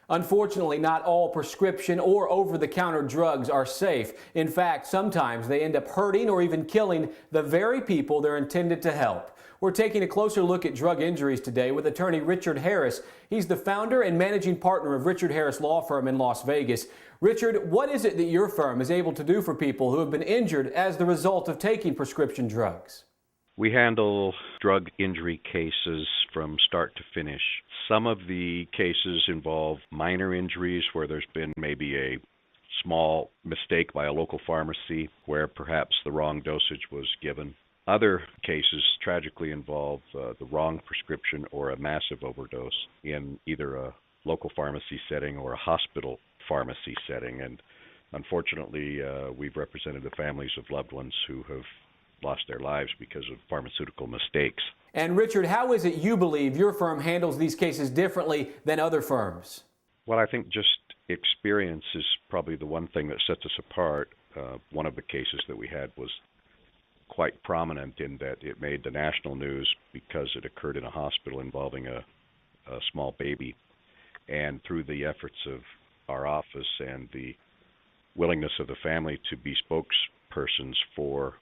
Unfortunately, not all prescription or over-the-counter drugs are safe. In fact, sometimes they end up hurting or even killing the very people they're intended to help. We're taking a closer look at drug injuries today with attorney Richard Harris. He's the founder and managing partner of Richard Harris Law Firm in Las Vegas. Richard, what is it that your firm is able to do for people who have been injured as the result of taking prescription drugs? We handle drug injury cases from start to finish. Some of the cases involve minor injuries where there's been maybe a small mistake by a local pharmacy where perhaps the wrong dosage was given. Other cases tragically involve the wrong prescription or a massive overdose in either a local pharmacy setting or a hospital pharmacy setting. And unfortunately, we've represented the families of loved ones who have lost their lives because of pharmaceutical mistakes. And Richard, how is it you believe your firm handles these cases differently than other firms? Well, I think just experience is probably the one thing that sets us apart. One of the cases that we had was quite prominent in that it made the national news because it occurred in a hospital involving a small baby. And through the efforts of our office and the willingness of the family to be spokespersons for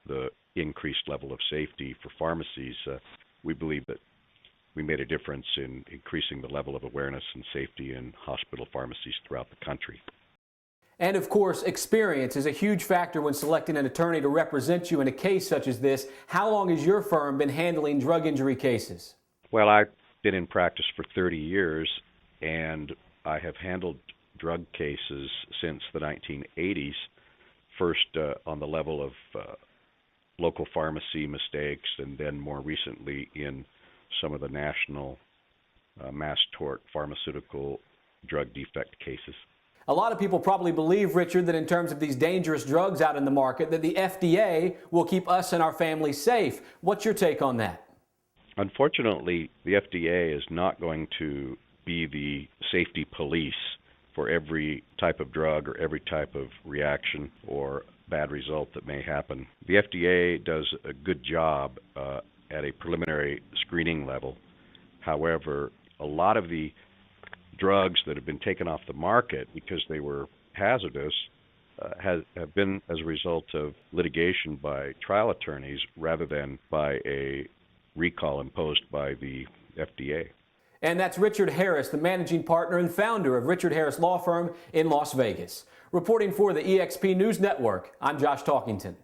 the increased level of safety for pharmacies, we believe that we made a difference in increasing the level of awareness and safety in hospital pharmacies throughout the country. And of course, experience is a huge factor when selecting an attorney to represent you in a case such as this. How long has your firm been handling drug injury cases? Well, I've been in practice for 30 years, and I have handled drug cases since the 1980s, first on the level of local pharmacy mistakes, and then more recently in some of the national mass tort pharmaceutical drug defect cases. A lot of people probably believe, Richard, that in terms of these dangerous drugs out in the market, that the FDA will keep us and our families safe. What's your take on that? Unfortunately, the FDA is not going to be the safety police for every type of drug or every type of reaction or bad result that may happen. The FDA does a good job at a preliminary screening level. However, a lot of the drugs that have been taken off the market because they were hazardous have been as a result of litigation by trial attorneys rather than by a recall imposed by the FDA. And that's Richard Harris, the managing partner and founder of Richard Harris Law Firm in Las Vegas. Reporting for the eXp News Network, I'm Josh Talkington.